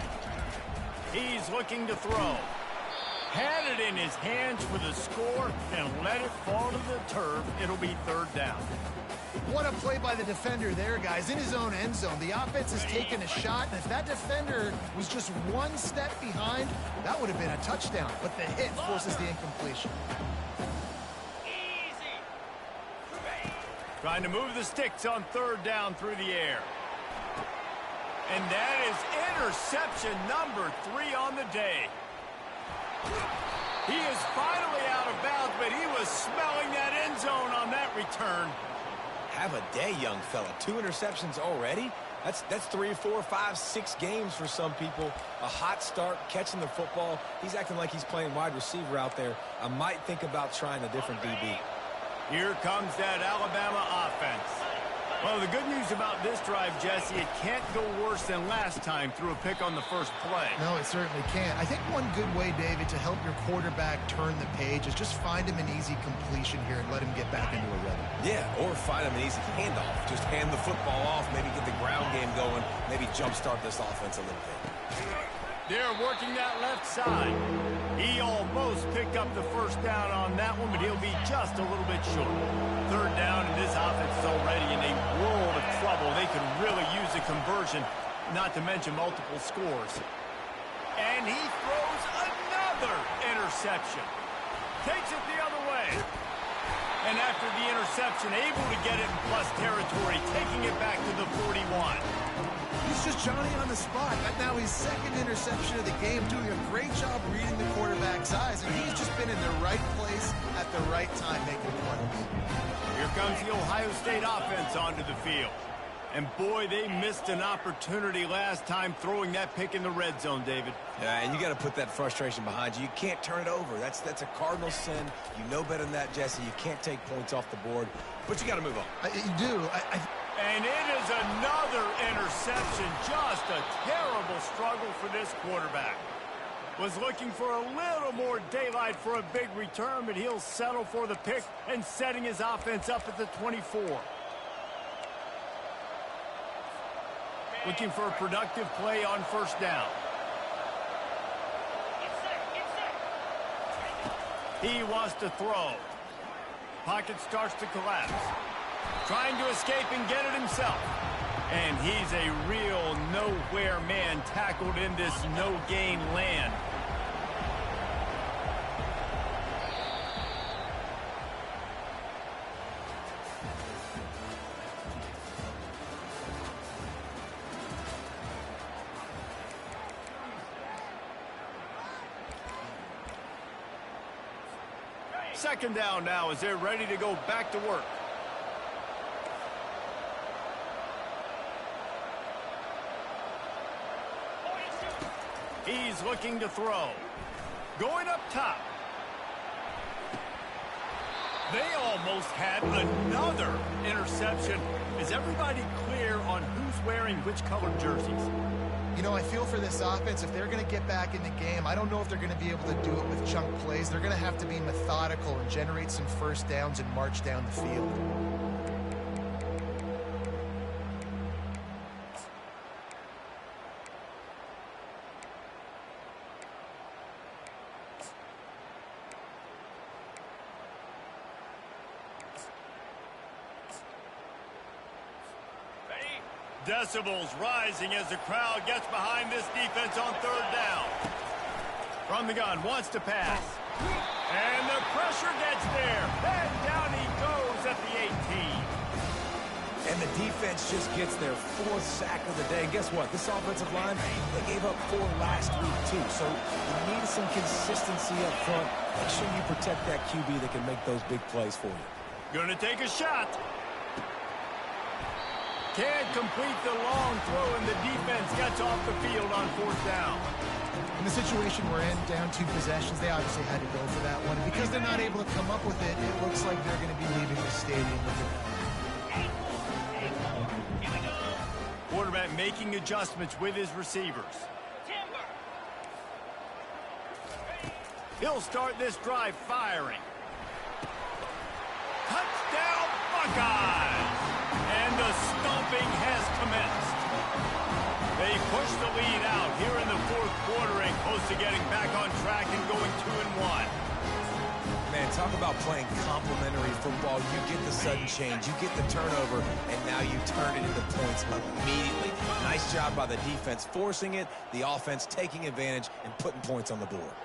He's looking to throw. Had it in his hands for the score and let it fall to the turf. It'll be third down. What a play by the defender there, guys. In his own end zone, the offense has taken a shot, and if that defender was just one step behind, that would have been a touchdown. But the hit forces the incompletion. Easy. Trying to move the sticks on third down through the air. And that is interception number 3 on the day. He is finally out of bounds, but he was smelling that end zone on that return. Have a day, young fella. 2 interceptions already? That's 3, 4, 5, 6 games for some people. A hot start, catching the football. He's acting like he's playing wide receiver out there. I might think about trying a different DB. Here comes that Alabama offense. Well, the good news about this drive, Jesse, it can't go worse than last time through a pick on the first play. No, it certainly can't. I think one good way, David, to help your quarterback turn the page is just find him an easy completion here and let him get back into a rhythm. Yeah, or find him an easy handoff. Just hand the football off, maybe get the ground game going, maybe jumpstart this offense a little bit. They're working that left side. He almost picked up the first down on that one, but he'll be just a little bit short. Third down, and this offense is already in a world of trouble. They could really use a conversion, not to mention multiple scores. And he throws another interception. Takes it the other way. And after the interception, able to get it in plus territory, taking it back to the 41. He's just Johnny on the spot. Now his second interception of the game, doing a great job reading the quarterback's eyes, and he's just been in the right place at the right time making plays. Here comes the Ohio State offense onto the field. And boy, they missed an opportunity last time throwing that pick in the red zone, David. Yeah, and you got to put that frustration behind you. You can't turn it over. That's a cardinal sin. You know better than that, Jesse. You can't take points off the board, but you got to move on. You do. And it is another interception. Just a terrible struggle for this quarterback. Was looking for a little more daylight for a big return, but he'll settle for the pick and setting his offense up at the 24. Looking for a productive play on first down. He wants to throw. Pocket starts to collapse. Trying to escape and get it himself. And he's a real nowhere man tackled in this no-gain land. Second down now as they're ready to go back to work. He's looking to throw. Going up top. They almost had another interception. Is everybody clear on who's wearing which colored jerseys? You know, I feel for this offense, if they're going to get back in the game, I don't know if they're going to be able to do it with chunk plays. They're going to have to be methodical and generate some first downs and march down the field. Decibels rising as the crowd gets behind this defense on third down. From the gun, wants to pass. And the pressure gets there. And down he goes at the 18. And the defense just gets their fourth sack of the day. And guess what? This offensive line, they gave up 4 last week, too. So you need some consistency up front. Make sure you protect that QB that can make those big plays for you. Gonna take a shot. Can't complete the long throw, and the defense gets off the field on fourth down. In the situation we're in, down 2 possessions, they obviously had to go for that one. And because they're not able to come up with it, it looks like they're going to be leaving the stadium with it. Quarterback making adjustments with his receivers. He'll start this drive firing. Touchdown, Buckeyes! And the stomping has commenced. They push the lead out here in the fourth quarter and close to getting back on track and going 2-1. Man, talk about playing complementary football. You get the sudden change, you get the turnover, and now you turn it into points immediately. Nice job by the defense forcing it, the offense taking advantage and putting points on the board.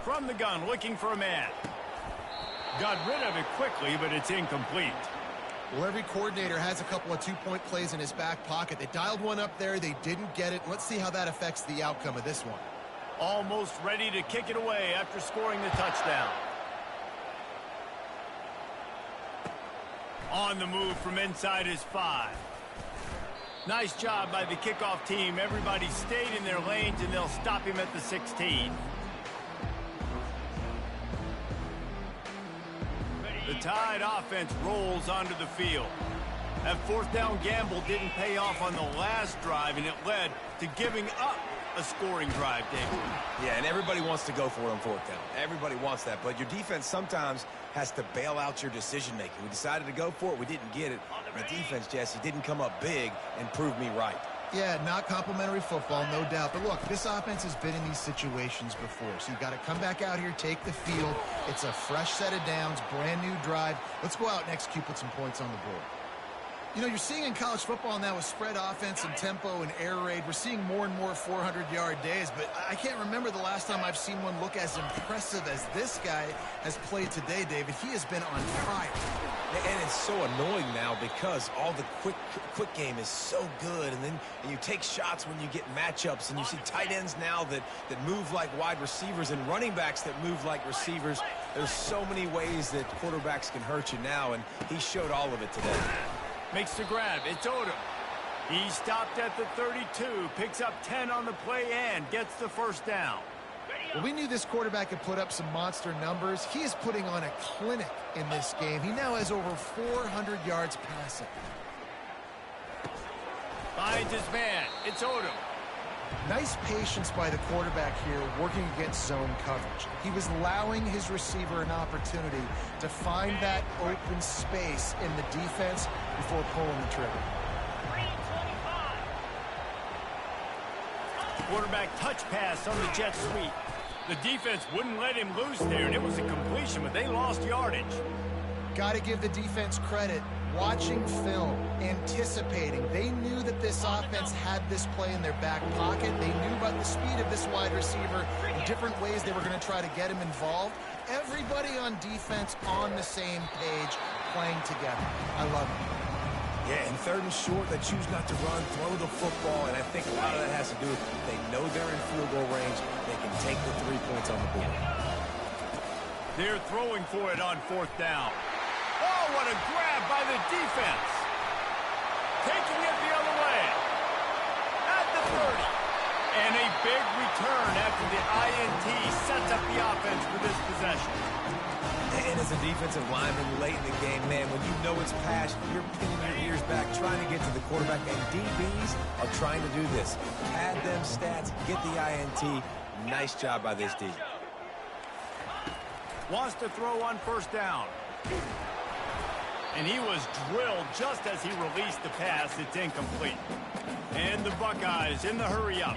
From the gun, looking for a man. Got rid of it quickly, but it's incomplete. Well, every coordinator has a couple of 2-point plays in his back pocket. They dialed one up there. They didn't get it. Let's see how that affects the outcome of this one. Almost ready to kick it away after scoring the touchdown. On the move from inside his 5. Nice job by the kickoff team. Everybody stayed in their lanes, and they'll stop him at the 16. The Tide offense rolls onto the field. That fourth down gamble didn't pay off on the last drive, and it led to giving up a scoring drive, David. Yeah, and everybody wants to go for it on fourth down. Everybody wants that, but your defense sometimes has to bail out your decision-making. We decided to go for it. We didn't get it. The defense, Jesse, didn't come up big and prove me right. Yeah, not complimentary football, no doubt. But look, this offense has been in these situations before. So you've got to come back out here, take the field. It's a fresh set of downs, brand new drive. Let's go out and execute, put some points on the board. You know, you're seeing in college football now with spread offense and tempo and air raid, we're seeing more and more 400-yard days, but I can't remember the last time I've seen one look as impressive as this guy has played today, David. He has been on fire. And it's so annoying now because all the quick game is so good, and then you take shots when you get matchups, and you see tight ends now that move like wide receivers and running backs that move like receivers. There's so many ways that quarterbacks can hurt you now, and he showed all of it today. Makes the grab. It's Odom. He stopped at the 32, picks up 10 on the play, and gets the first down. Well, we knew this quarterback could put up some monster numbers. He is putting on a clinic in this game. He now has over 400 yards passing. Finds his man. It's Odom. Nice patience by the quarterback here working against zone coverage. He was allowing his receiver an opportunity to find that open space in the defense before pulling the trigger. Quarterback touch pass on the jet sweep. The defense wouldn't let him loose there, and it was a completion, but they lost yardage. Got to give the defense credit. Watching film, anticipating. They knew that this offense had this play in their back pocket. They knew about the speed of this wide receiver and different ways they were going to try to get him involved. Everybody on defense on the same page, playing together. I love it. Yeah, and third and short, they choose not to run, throw the football, and I think a lot of that has to do with they know they're in field goal range. They can take the 3 points on the board. They're throwing for it on fourth down. Oh, what a grab by the defense. Taking it the other way. At the 30. And a big return after the INT sets up the offense for this possession. And as a defensive lineman late in the game, man, when you know it's passed, you're pinning your ears back, trying to get to the quarterback, and DBs are trying to do this. Pad them stats, get the INT. Nice job by this D. Wants to throw on first down. And he was drilled just as he released the pass. It's incomplete. And the Buckeyes in the hurry-up.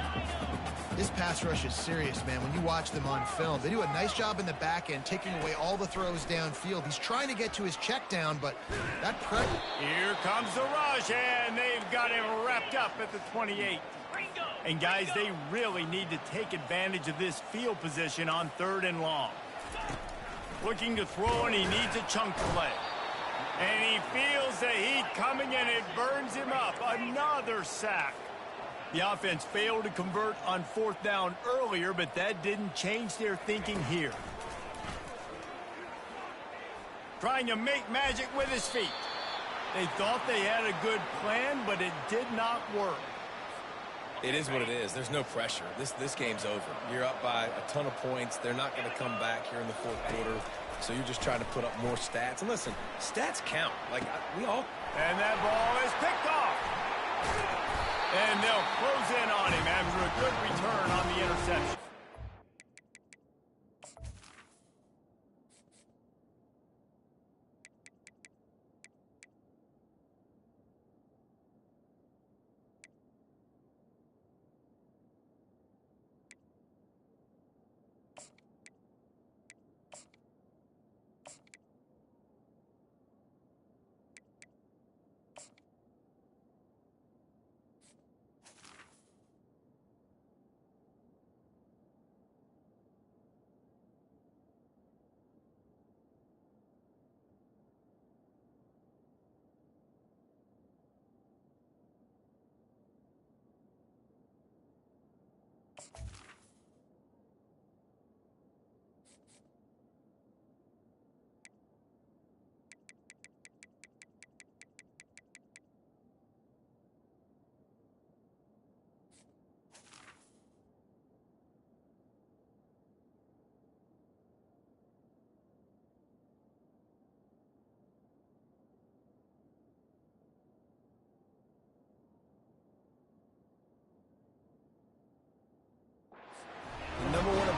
This pass rush is serious, man. When you watch them on film, they do a nice job in the back end, taking away all the throws downfield. He's trying to get to his check down, but that pressure. Here comes the rush, and they've got him wrapped up at the 28. And, guys, they really need to take advantage of this field position on 3rd and long. Looking to throw, and he needs a chunk play. And he feels the heat coming, and it burns him up. Another sack. The offense failed to convert on 4th down earlier, but that didn't change their thinking here. Trying to make magic with his feet. They thought they had a good plan, but it did not work. It is what it is. There's no pressure. This game's over. You're up by a ton of points. They're not going to come back here in the 4th quarter. So you're just trying to put up more stats. And listen, stats count. Like, we all... And that ball is picked off. And they'll close in on him after a good return on the interception.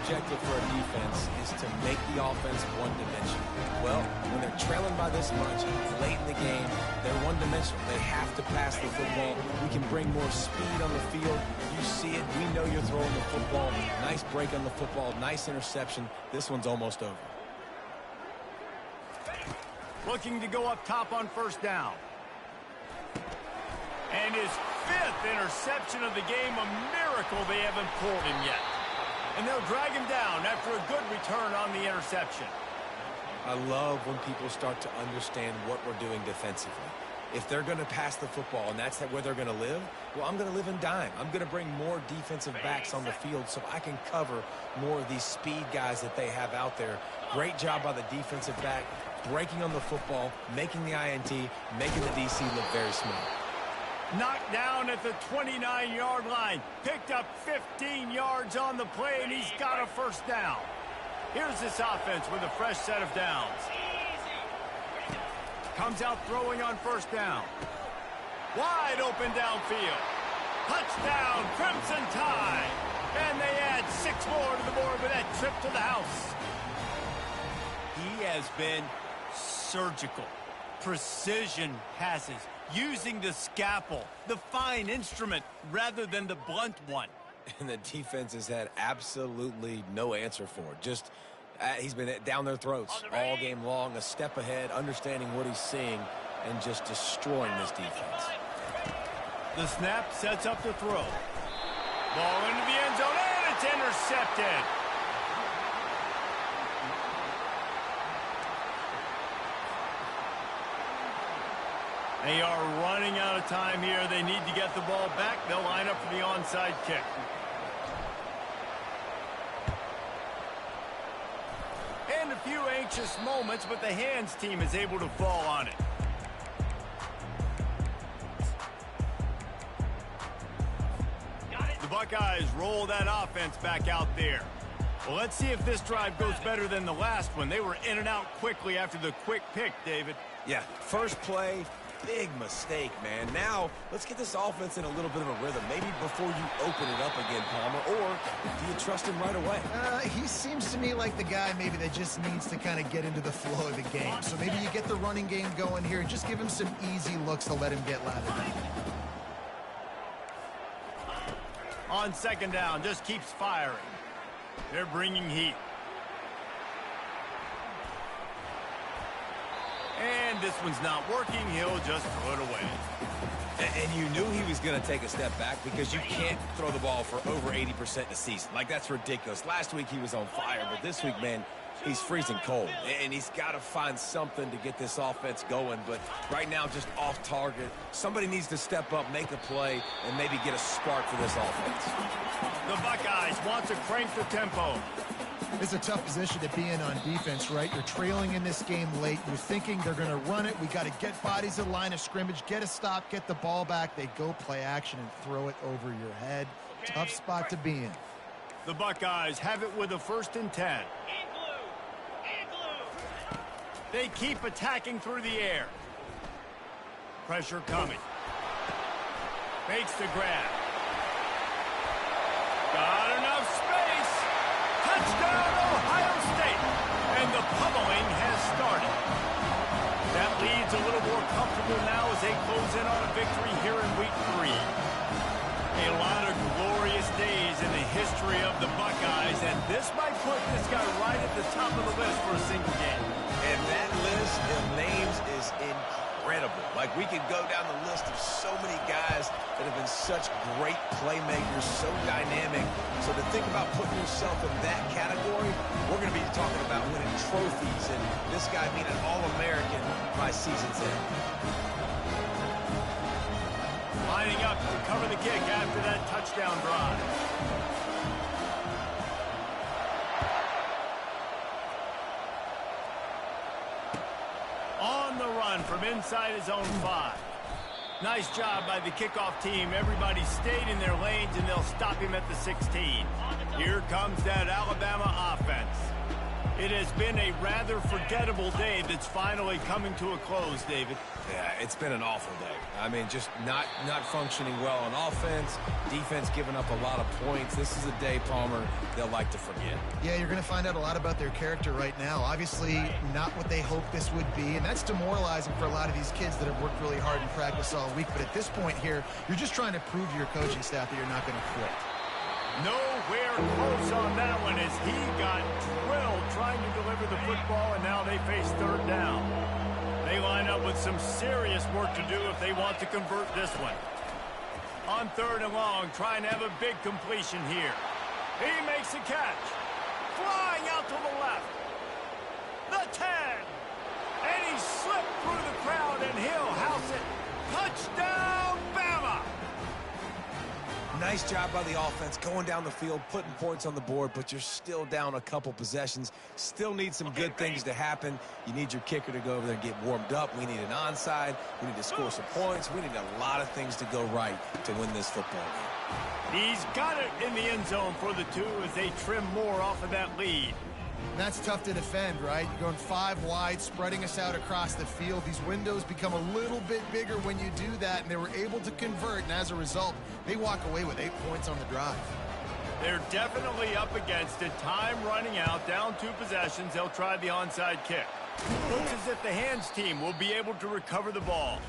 Objective for a defense is to make the offense one-dimensional. Well, when they're trailing by this much late in the game, they're one-dimensional. They have to pass the football. We can bring more speed on the field. You see it. We know you're throwing the football. Nice break on the football. Nice interception. This one's almost over. Looking to go up top on first down. And his 5th interception of the game, a miracle they haven't pulled him yet. And they'll drag him down after a good return on the interception. I love when people start to understand what we're doing defensively. If they're going to pass the football and that's where they're going to live, well, I'm going to live in dime. I'm going to bring more defensive backs on the field so I can cover more of these speed guys that they have out there. Great job by the defensive back, breaking on the football, making the INT, making the DC look very smart. Knocked down at the 29-yard line. Picked up 15 yards on the play, and he's got a first down. Here's this offense with a fresh set of downs. Comes out throwing on first down. Wide open downfield. Touchdown, Crimson Tide. And they add 6 more to the board with that trip to the house. He has been surgical. Precision passes. Using the scalpel, the fine instrument, rather than the blunt one. And the defense has had absolutely no answer for it. Just, he's been down their throats all game long, a step ahead, understanding what he's seeing, and just destroying this defense. The snap sets up the throw. Ball into the end zone, and it's intercepted. They are running out of time here. They need to get the ball back. They'll line up for the onside kick. And a few anxious moments, but the hands team is able to fall on it. The Buckeyes roll that offense back out there. Well, let's see if this drive goes better than the last one. They were in and out quickly after the quick pick, David. Yeah, first play, big mistake, man. Now, let's get this offense in a little bit of a rhythm. Maybe before you open it up again, Palmer, or do you trust him right away? He seems to me like the guy maybe that just needs to kind of get into the flow of the game. So maybe you get the running game going here and just give him some easy looks to let him get lathered up. On second down, just keeps firing. They're bringing heat. And this one's not working. He'll just throw it away. And you knew he was going to take a step back because you can't throw the ball for over 80% in the season. Like, that's ridiculous. Last week he was on fire, but this week, man, he's freezing cold. And he's got to find something to get this offense going. But right now, just off target. Somebody needs to step up, make a play, and maybe get a spark for this offense. The Buckeyes want to crank the tempo. It's a tough position to be in on defense, right? You're trailing in this game late. You're thinking they're going to run it. We got to get bodies in line of scrimmage, get a stop, get the ball back. They go play action and throw it over your head. Tough spot to be in. The Buckeyes have it with a 1st and 10. They keep attacking through the air. Pressure coming. Makes the grab. Got enough space. Touchdown, Ohio State. And the pummeling has started. That lead's a little more comfortable now as they close in on a victory here in week 3. A lot of glorious days in the history of the Buckeyes, and this might put this guy right at the top of the list for a single game. And that list of names is incredible. Like, we could go down the list of so many guys that have been such great playmakers, so dynamic. So to think about putting yourself in that category, we're going to be talking about winning trophies, and this guy being an All-American by season's end. Lining up to cover the kick after that touchdown drive. On the run from inside his own 5. Nice job by the kickoff team. Everybody stayed in their lanes, and they'll stop him at the 16. Here comes that Alabama offense. It has been a rather forgettable day that's finally coming to a close, David. Yeah, it's been an awful day. I mean, just not functioning well on offense, defense giving up a lot of points. This is a day, Palmer, they'll like to forget. Yeah, you're going to find out a lot about their character right now. Obviously, not what they hoped this would be, and that's demoralizing for a lot of these kids that have worked really hard in practice all week. But at this point here, you're just trying to prove to your coaching staff that you're not going to quit. Nowhere close on that one as he got drilled trying to deliver the football, and now they face 3rd down. They line up with some serious work to do if they want to convert this one. On 3rd and long, trying to have a big completion here. He makes a catch. Flying out to the left. The 10. And he slipped through the crowd, and he'll house it. Touchdown, Bama! Nice job by the offense going down the field, putting points on the board, but you're still down a couple possessions. Still need some good things to happen. You need your kicker to go over there and get warmed up. We need an onside. We need to score some points. We need a lot of things to go right to win this football game. He's got it in the end zone for the 2 as they trim more off of that lead. And that's tough to defend, right? You're going 5 wide, spreading us out across the field. These windows become a little bit bigger when you do that, and they were able to convert, and as a result, they walk away with 8 points on the drive. They're definitely up against it. Time running out, down 2 possessions. They'll try the onside kick. Looks as if the hands team will be able to recover the ball.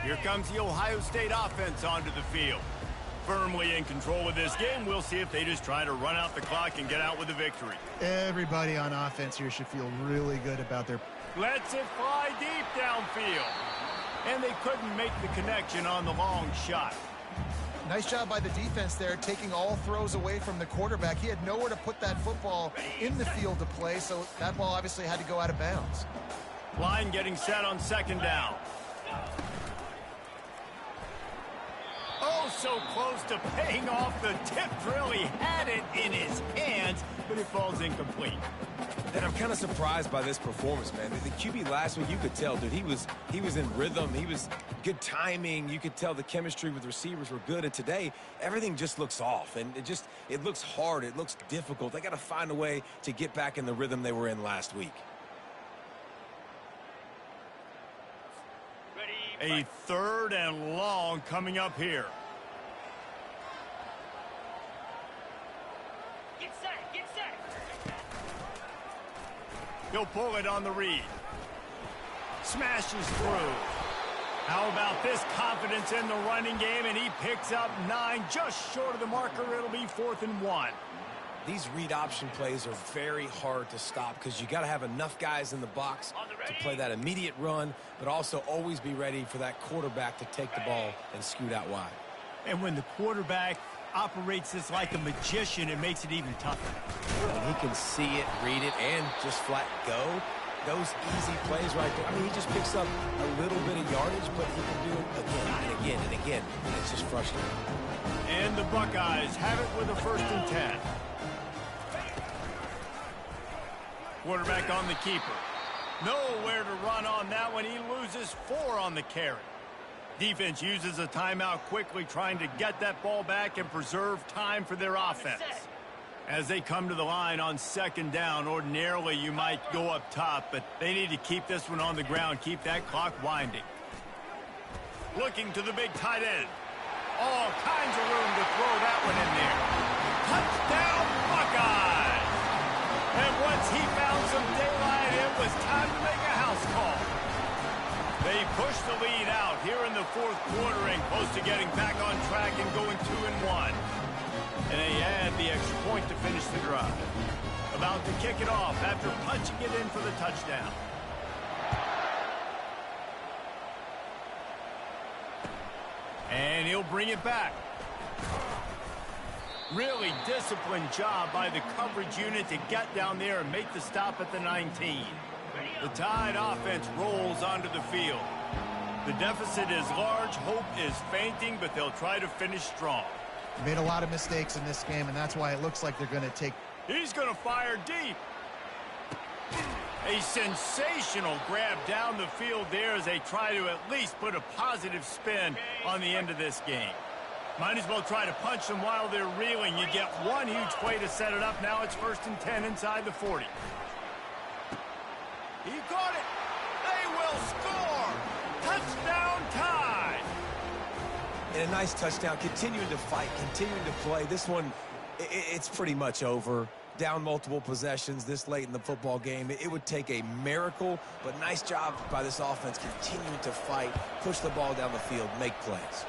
Here comes the Ohio State offense onto the field. Firmly in control of this game. We'll see if they just try to run out the clock and get out with a victory. Everybody on offense here should feel really good about their... Lets it fly deep downfield. And they couldn't make the connection on the long shot. Nice job by the defense there, taking all throws away from the quarterback. He had nowhere to put that football in the field to play, so that ball obviously had to go out of bounds. Line getting set on 2nd down. Oh, so close to paying off the tip drill. He had it in his hands, but it falls incomplete. And I'm kind of surprised by this performance, man. The QB last week, you could tell, dude, he was in rhythm. He was good timing. You could tell the chemistry with receivers were good. And today, everything just looks off. And it looks hard. It looks difficult. They got to find a way to get back in the rhythm they were in last week. A 3rd and long coming up here. Get set, get set. He'll pull it on the read. Smashes through. How about this confidence in the running game? And he picks up 9, just short of the marker. It'll be 4th and 1. These read option plays are very hard to stop because you got to have enough guys in the box to play that immediate run, but also always be ready for that quarterback to take the ball and scoot out wide. And when the quarterback operates this like a magician, it makes it even tougher. And he can see it, read it, and just flat go. Those easy plays right there. I mean, he just picks up a little bit of yardage, but he can do it again and again and again, and it's just frustrating. And the Buckeyes have it with a 1st and 10. Quarterback on the keeper. Nowhere to run on that one. He loses 4 on the carry. Defense uses a timeout quickly, trying to get that ball back and preserve time for their offense. As they come to the line on 2nd down, ordinarily you might go up top, but they need to keep this one on the ground, keep that clock winding. Looking to the big tight end. All kinds of room to throw that one in there. Touchdown, Buckeyes! And once he found some daylight, it was time to make a house call. They push the lead out here in the 4th quarter and close to getting back on track and going 2-1. And they add the extra point to finish the drive. About to kick it off after punching it in for the touchdown. And he'll bring it back. Really disciplined job by the coverage unit to get down there and make the stop at the 19. The Tide offense rolls onto the field. The deficit is large. Hope is fainting, but they'll try to finish strong. Made a lot of mistakes in this game, and that's why it looks like they're going to take... He's going to fire deep. A sensational grab down the field there as they try to at least put a positive spin on the end of this game. Might as well try to punch them while they're reeling. You get one huge play to set it up. Now it's 1st and 10 inside the 40. He got it. They will score. Touchdown Tide. And a nice touchdown, continuing to fight, continuing to play. This one, it's pretty much over. down multiple possessions this late in the football game. It would take a miracle, but nice job by this offense continuing to fight, push the ball down the field, make plays.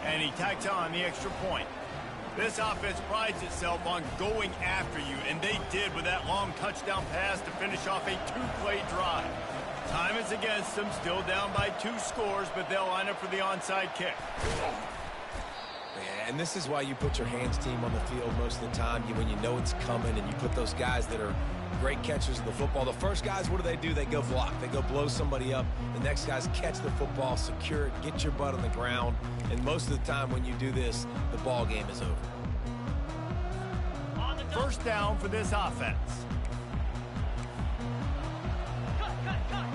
And he tacks on the extra point. This offense prides itself on going after you, and they did with that long touchdown pass to finish off a two-play drive. Time is against them, still down by 2 scores, but they'll line up for the onside kick. And this is why you put your hands team on the field most of the time, when you know it's coming, and you put those guys that are great catchers of the football. The first guys, what do? They go block. They go blow somebody up. The next guys catch the football, secure it, get your butt on the ground. And most of the time when you do this, the ball game is over. First down for this offense. Cut.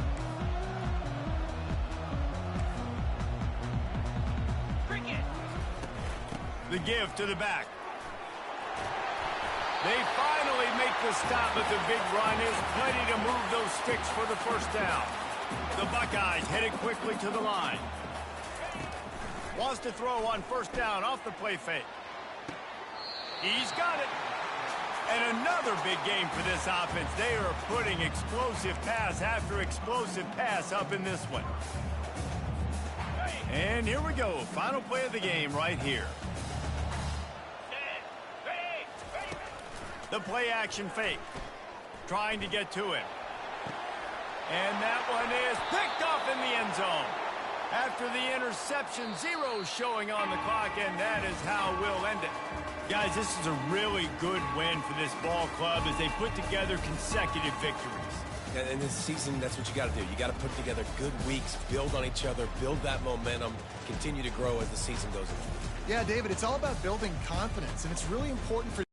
Bring it. The give to the back. They finally make the stop, but the big run is plenty to move those sticks for the first down. The Buckeyes headed quickly to the line. Wants to throw on first down off the play fake. He's got it. And another big game for this offense. They are putting explosive pass after explosive pass up in this one. And here we go. Final play of the game right here. The play action fake. Trying to get to him. And that one is picked off in the end zone. After the interception, 0 showing on the clock, and that is how we'll end it. Guys, this is a really good win for this ball club as they put together consecutive victories. In this season, that's what you got to do. You got to put together good weeks, build on each other, build that momentum, continue to grow as the season goes on. Yeah, David, it's all about building confidence, and it's really important for